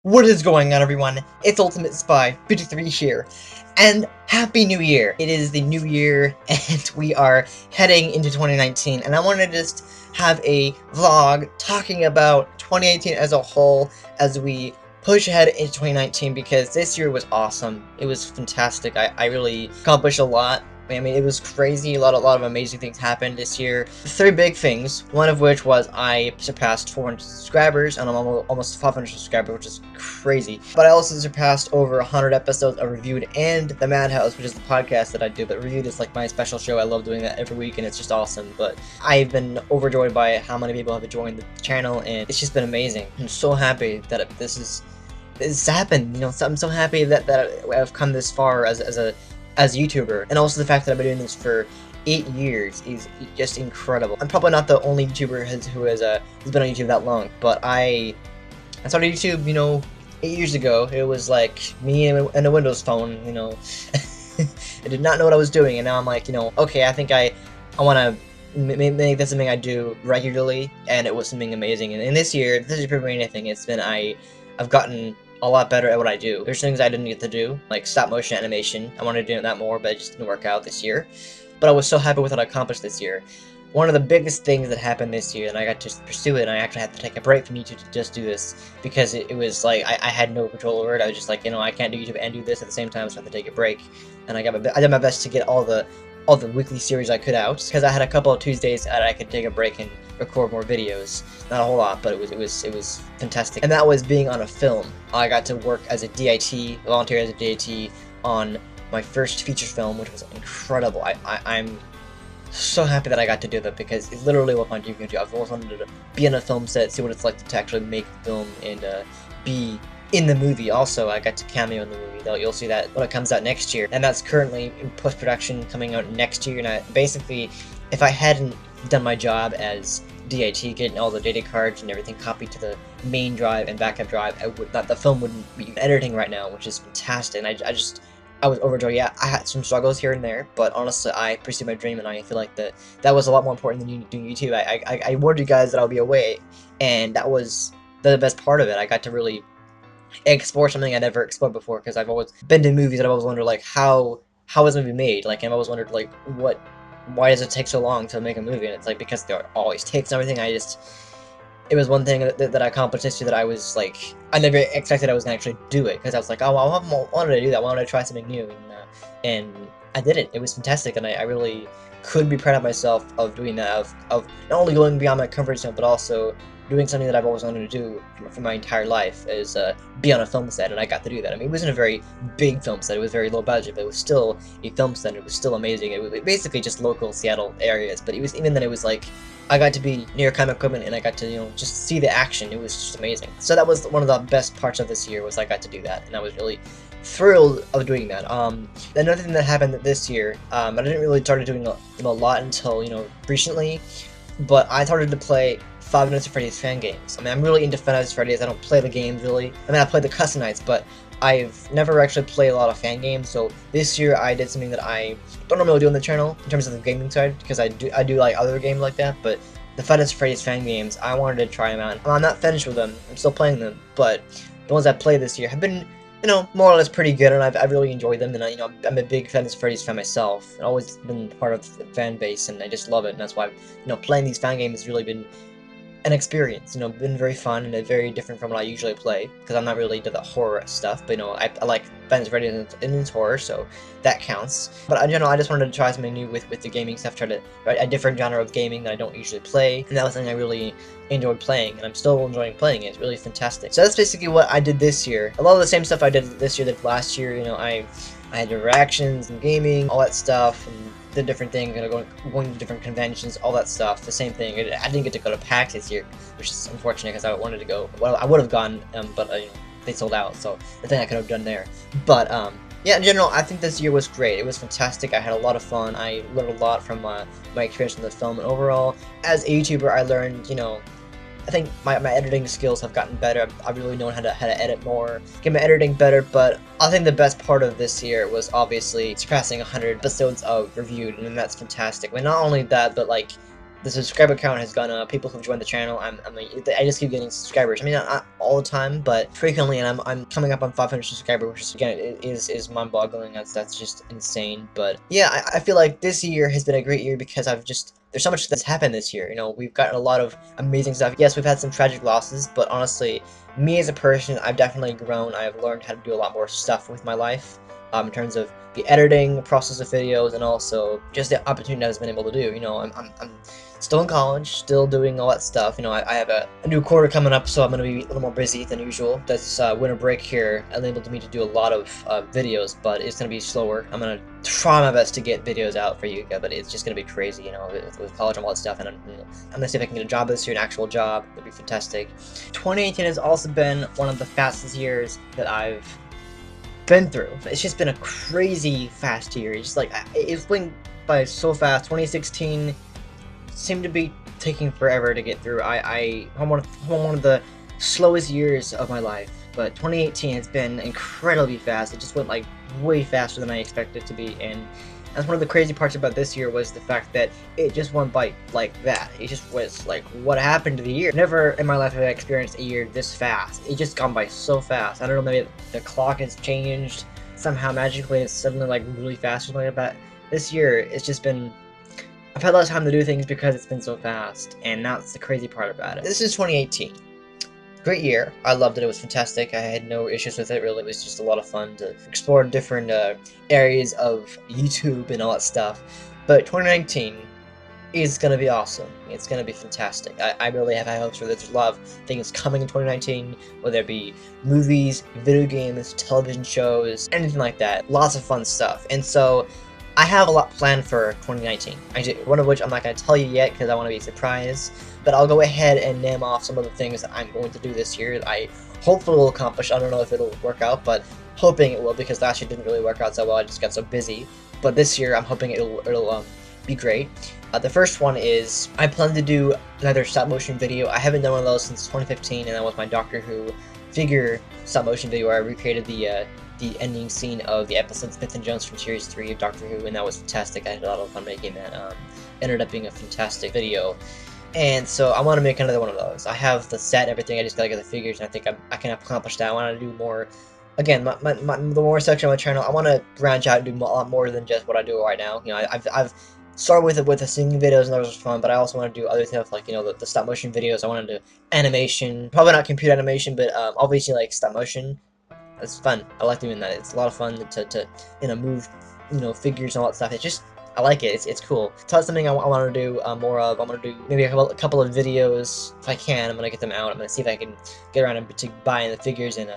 What is going on, everyone? It's Ultimate Spy 53 here, and Happy New Year! It is the new year, and we are heading into 2019, and I want to just have a vlog talking about 2018 as a whole as we push ahead into 2019, because this year was awesome. It was fantastic. I really accomplished a lot. I mean, it was crazy. A lot of amazing things happened this year. Three big things. One of which was I surpassed 400 subscribers, and I'm almost 500 subscribers, which is crazy. But I also surpassed over 100 episodes of Reviewed and The Madhouse, which is the podcast that I do. But Reviewed is like my special show. I love doing that every week, and it's just awesome. But I've been overjoyed by how many people have joined the channel, and it's just been amazing. I'm so happy that this happened. You know, I'm so happy that I've come this far as a YouTuber, and also the fact that I've been doing this for 8 years is just incredible. I'm probably not the only YouTuber who has been on YouTube that long, but I started YouTube, you know, 8 years ago. It was like me and a Windows phone, you know. I did not know what I was doing, and now I'm like, you know, okay, I think I want to make this something I do regularly, and it was something amazing. And this year, if this is proving anything, it's been I've gotten a lot better at what I do. There's things I didn't get to do, like stop motion animation. I wanted to do that more, but it just didn't work out this year. But I was so happy with what I accomplished this year. One of the biggest things that happened this year, and I got to pursue it, and I actually had to take a break from YouTube to just do this, because it was like, I had no control over it. I was just like, you know, I can't do YouTube and do this at the same time, so I had to take a break. And I did my best to get all the weekly series I could out, because I had a couple of Tuesdays that I could take a break and record more videos. Not a whole lot, but it was fantastic. And that was being on a film. I got to work as a DIT, volunteer as a DIT on my first feature film, which was incredible. I'm so happy that I got to do that, because it literally was my dream come true. I've always wanted to be on a film set, see what it's like to actually make a film and be in the movie. Also, I got to cameo in the movie, though. You'll see that when it comes out next year, and that's currently in post-production, coming out next year. And basically, if I hadn't done my job as DIT, getting all the data cards and everything copied to the main drive and backup drive, the film wouldn't be editing right now, which is fantastic. And I was overjoyed. Yeah, I had some struggles here and there, but honestly, I pursued my dream, and I feel like that was a lot more important than doing YouTube. I warned you guys that I'll be away, and that was the best part of it. I got to really explore something I never explored before, because I've always been to movies, and I've always wondered, like, how is a movie made? Like, I've always wondered, like, why does it take so long to make a movie? And it's like, because there always takes and everything. It was one thing that I accomplished this year that I was like, I never expected I was gonna actually do it, because I was like, oh, well, I wanted to do that, I wanted to try something new, and I did it. It was fantastic, and I really could be proud of myself of doing that, of not only going beyond my comfort zone, but also doing something that I've always wanted to do for my entire life, is be on a film set, and I got to do that. I mean, it wasn't a very big film set, it was very low budget, but it was still a film set, it was still amazing. It was basically just local Seattle areas, but even then it was like, I got to be near comic equipment, and I got to, you know, just see the action. It was just amazing. So that was one of the best parts of this year, was I got to do that, and I was really thrilled of doing that. Another thing that happened this year, I didn't really start doing a lot until, you know, recently, but I started to play Five Nights at Freddy's fan games. I mean, I'm really into Five Nights at Freddy's. I don't play the games really. I mean, I play the custom nights, but I've never actually played a lot of fan games. So this year I did something that I don't normally do on the channel in terms of the gaming side, because I do like other games like that, but the Five Nights at Freddy's fan games, I wanted to try them out. I'm not finished with them. I'm still playing them, but the ones I played this year have been, you know, more or less pretty good, and I've really enjoyed them. And you know, I'm a big Five Nights at Freddy's fan myself. I've always been part of the fan base, and I just love it. And that's why, you know, playing these fan games has really been an experience, you know, been very fun and very different from what I usually play, because I'm not really into the horror stuff, but you know, I like Five Nights at Freddy's and it's horror, so that counts. But in general, I just wanted to try something new with the gaming stuff, try to write a different genre of gaming that I don't usually play, and that was something I really enjoyed playing, and I'm still enjoying playing it. It's really fantastic. So that's basically what I did this year. A lot of the same stuff I did this year that last year. You know, I had interactions and gaming, all that stuff, and the different things, you know, going to different conventions, all that stuff. The same thing. I didn't get to go to PAX this year, which is unfortunate, because I wanted to go. Well, I would have gone, but you know, they sold out. So the thing I could have done there. But yeah, in general, I think this year was great. It was fantastic. I had a lot of fun. I learned a lot from my experience in the film, and overall, as a YouTuber, I learned, you know, I think my editing skills have gotten better. I really know how to edit more, get my editing better. But I think the best part of this year was obviously surpassing 100 episodes of Reviewed, and that's fantastic. I mean, not only that, but like the subscriber count has gone up. People who've joined the channel, I just keep getting subscribers. I mean, not all the time, but frequently, and I'm coming up on 500 subscribers, which is, again, is mind-boggling. That's just insane. But yeah, I feel like this year has been a great year because there's so much that's happened this year. You know, we've gotten a lot of amazing stuff. Yes, we've had some tragic losses, but honestly, me as a person, I've definitely grown. I've learned how to do a lot more stuff with my life, in terms of the editing process of videos, and also just the opportunity I've been able to do. You know, I'm still in college, still doing all that stuff. You know, I have a new quarter coming up, so I'm going to be a little more busy than usual. This winter break here enabled me to do a lot of videos, but it's going to be slower. I'm going to try my best to get videos out for you guys, but it's just going to be crazy, you know, with college and all that stuff. And I'm going to see if I can get a job this year, an actual job. That'd be fantastic. 2018 has also been one of the fastest years that I've been through. It's just been a crazy fast year. It's just like, it's went by so fast. 2016 seemed to be taking forever to get through. I'm one of the slowest years of my life, but 2018 has been incredibly fast. It just went like way faster than I expected it to be, and that's one of the crazy parts about this year, was the fact that it just went by like that. It just was like, what happened to the year? Never in my life have I experienced a year this fast. It just gone by so fast. I don't know, maybe the clock has changed somehow magically. It's suddenly like really fast or something like that. This year, it's just been, I've had less time to do things because it's been so fast, and that's the crazy part about it. This is 2018. Great year. I loved it. It was fantastic. I had no issues with it, really. It was just a lot of fun to explore different areas of YouTube and all that stuff. But 2019 is going to be awesome. It's going to be fantastic. I really have high hopes for this. There's a lot of things coming in 2019, whether it be movies, video games, television shows, anything like that. Lots of fun stuff. And so I have a lot planned for 2019, one of which I'm not going to tell you yet because I want to be surprised, but I'll go ahead and name off some of the things that I'm going to do this year that I hopefully will accomplish. I don't know if it'll work out, but hoping it will, because last year didn't really work out so well. I just got so busy. But this year, I'm hoping it'll be great. The first one is, I plan to do another stop-motion video. I haven't done one of those since 2015, and that was my Doctor Who figure stop-motion video where I recreated the ending scene of the episode Smith and Jones from Series 3 of Doctor Who, and that was fantastic. I had a lot of fun making that. Ended up being a fantastic video. And so I want to make another one of those. I have the set and everything, I just gotta get the figures, and I think I can accomplish that. I want to do more. Again, the more section of my channel, I want to branch out and do a lot more than just what I do right now. You know, I've started with the singing videos, and those was fun, but I also want to do other stuff, like, you know, the stop motion videos. I want to do animation, probably not computer animation, but obviously like stop motion. It's fun. I like doing that. It's a lot of fun to you know, move, you know, figures and all that stuff. It's just, I like it. It's cool. So that's something I want to do more of. I'm going to do maybe a couple of videos if I can. I'm going to get them out. I'm going to see if I can get around to buying the figures and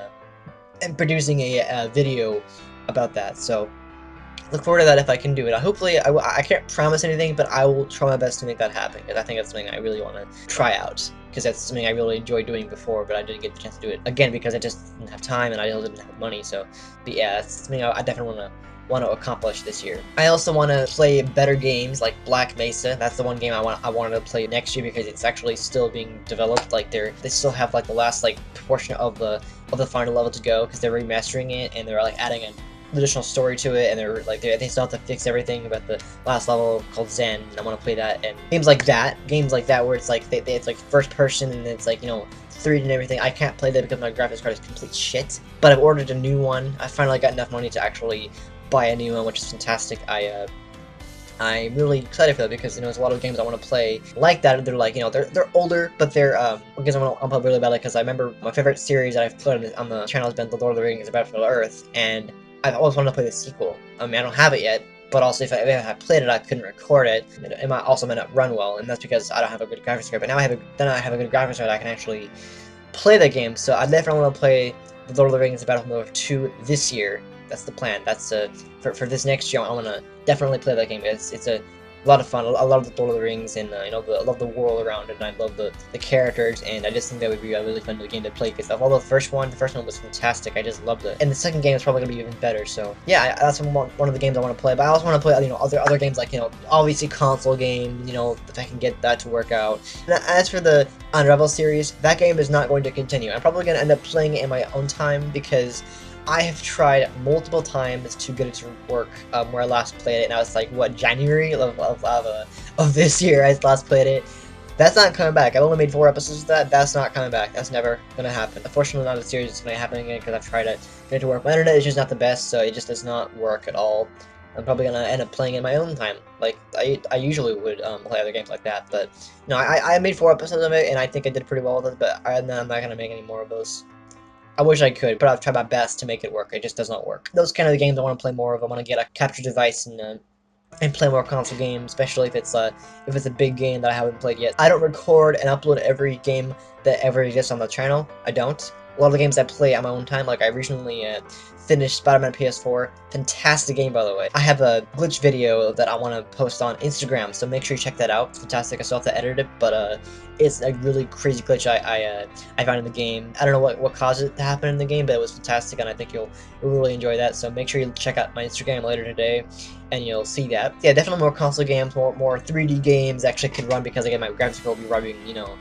producing a video about that. So look forward to that if I can do it. Hopefully, I can't promise anything, but I will try my best to make that happen, because I think that's something I really want to try out, because that's something I really enjoyed doing before, but I didn't get the chance to do it again because I just didn't have time and I also didn't have money. So, but yeah, that's something I definitely want to accomplish this year. I also want to play better games like Black Mesa. That's the one game I wanted to play next year, because it's actually still being developed. Like they still have like the last like portion of the final level to go, because they're remastering it and they're like adding an additional story to it, and they're like they still have to fix everything about the last level called Zen, and I want to play that. And games like that where it's like it's like first person and it's like, you know, 3D and everything, I can't play that because my graphics card is complete shit. But I've ordered a new one. I finally got enough money to actually buy a new one, which is fantastic. I'm really excited for that, because, you know, there's a lot of games I want to play like that. They're like, you know, they're older, but they're games I want to play really badly, because I remember my favorite series that I've played on the channel has been The Lord of the Rings: Battlefield Earth, and I've always wanted to play the sequel. I mean, I don't have it yet, but also if I played it, I couldn't record it. It might not run well, and that's because I don't have a good graphics card. But now I have a good graphics card, I can actually play the game. So I definitely want to play The Lord of the Rings: Battlefield Earth 2 this year. That's the plan. That's for this next year. I want to definitely play that game. It's a lot of fun. I love the Lord of the Rings, and you know, I love the world around it, and I love the characters, and I just think that would be a really fun game to play, because although the first one was fantastic, I just loved it, and the second game is probably gonna be even better. So yeah, that's one of the games I want to play. But I also want to play, you know, other games, like, you know, obviously console games, you know, if I can get that to work out. And as for the Unravel series, that game is not going to continue. I'm probably gonna end up playing it in my own time, because I have tried multiple times to get it to work where I last played it, and I was like, what, January of this year I last played it. That's not coming back. I've only made 4 episodes of that. That's not coming back. That's never gonna happen. Unfortunately, not a series is gonna happen again because I've tried to get it to work. My internet is just not the best, so it just does not work at all. I'm probably gonna end up playing in my own time, like I usually would play other games like that. But no, I made 4 episodes of it, and I think I did pretty well with it. But I'm not gonna make any more of those. I wish I could, but I've tried my best to make it work. It just does not work. Those kind of games I want to play more of. I want to get a capture device and play more console games, especially if it's a big game that I haven't played yet. I don't record and upload every game that ever exists on the channel. I don't. A lot of the games I play on my own time, like I recently finished Spider-Man PS4. Fantastic game, by the way. I have a glitch video that I want to post on Instagram, so make sure you check that out. It's fantastic. I still have to edit it, but it's a really crazy glitch I found in the game. I don't know what caused it to happen in the game, but it was fantastic, and I think you'll really enjoy that. So make sure you check out my Instagram later today, and you'll see that. Yeah, definitely more console games, more 3D games actually can run, because again, my graphics will be running, you know,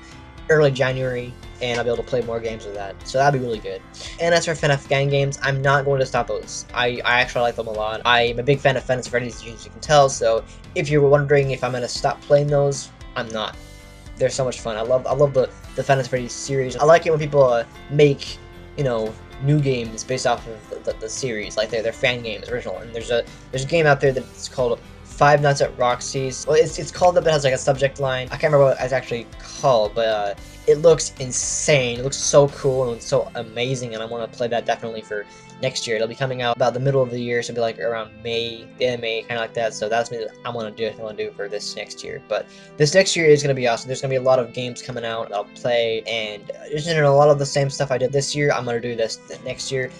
early January, and I'll be able to play more games with that. So that'd be really good. And as for FNAF gang games, I'm not going to stop those. I actually like them a lot. I'm a big fan of FNAF Freddy's, as you can tell, so if you were wondering if I'm going to stop playing those, I'm not. They're so much fun. I love the FNAF Freddy's series. I like it when people make, you know, new games based off of the series, like they're fan games, original. And there's a game out there that's called Five Nights at Roxy's. Well, it's called that, but it has like a subject line. I can't remember what it's actually called, but it looks insane. It looks so cool and so amazing, and I want to play that definitely for next year. It'll be coming out about the middle of the year, so it'll be like around May, the end of May, kind of like that. So that's what I want to do for this next year. But this next year is going to be awesome. There's going to be a lot of games coming out that I'll play, and there's a lot of the same stuff I did this year. I'm going to do this next year.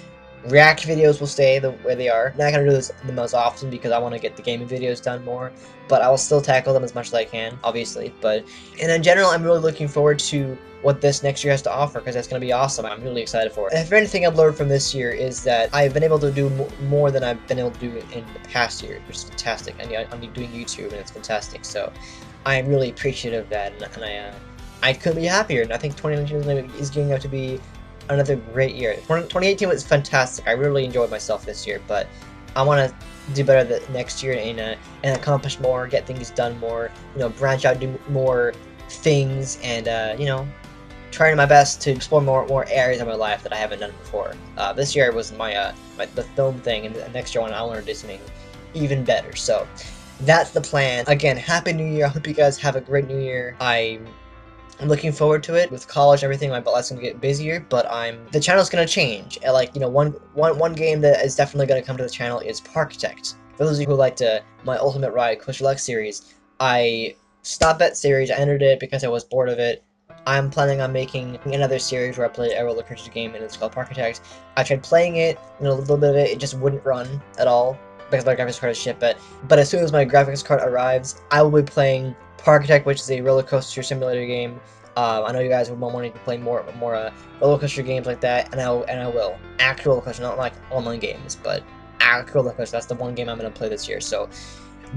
React videos will stay the way they are. I'm not going to do this the most often because I want to get the gaming videos done more, but I will still tackle them as much as I can, obviously. But and in general, I'm really looking forward to what this next year has to offer, because it's going to be awesome. I'm really excited for it. If anything I've learned from this year is that I've been able to do more than I've been able to do in the past year, which is fantastic. I'm doing YouTube, and it's fantastic. So I'm really appreciative of that, and I couldn't be happier. And I think 2019 is going to be another great year. 2018 was fantastic. I really enjoyed myself this year, but I want to do better the next year and accomplish more, get things done more, you know, branch out, do more things, and you know, trying my best to explore more areas of my life that I haven't done before. This year was the film thing, and the next year I want to do something even better. So that's the plan. Again, Happy New Year. I hope you guys have a great New Year. I'm looking forward to it. With college and everything, my life's gonna get busier, but the channel's gonna change. And like, you know, one game that is definitely gonna come to the channel is Parkitect. For those of you who liked my Ultimate Ride Coaster Luck series, I stopped that series. I ended it because I was bored of it. I'm planning on making another series where I play a roller coaster game, and it's called Parkitect. I tried playing it, and a little bit of it just wouldn't run at all because my graphics card is shit. But as soon as my graphics card arrives, I will be playing Parkitect, which is a roller coaster simulator game. I know you guys will want to play more roller coaster games like that, and I will. Actual roller coaster, not like online games, but actual roller coaster. That's the one game I'm gonna play this year, so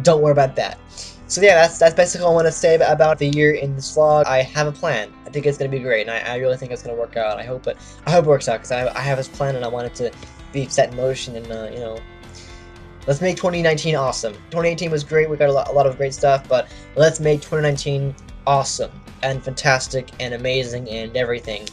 don't worry about that. So yeah, that's basically all I want to say about the year in this vlog. I have a plan. I think it's gonna be great, and I really think it's gonna work out. I hope it works out, because I have this plan, and I want it to be set in motion, and you know. Let's make 2019 awesome. 2018 was great. We got a lot of great stuff, but let's make 2019 awesome and fantastic and amazing and everything,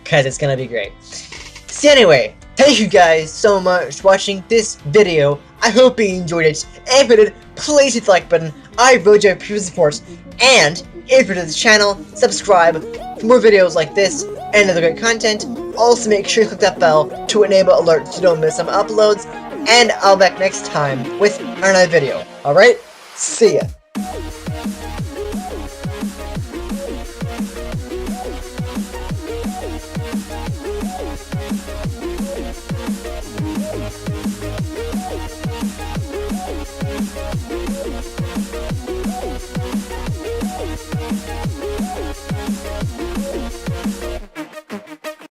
because it's gonna be great. So anyway, thank you guys so much for watching this video. I hope you enjoyed it. If you did, please hit the like button. I really do appreciate the support. And if you're to the channel, subscribe for more videos like this and other great content. Also, make sure you click that bell to enable alerts so you don't miss some uploads. And I'll be back next time with another video. Alright? See ya.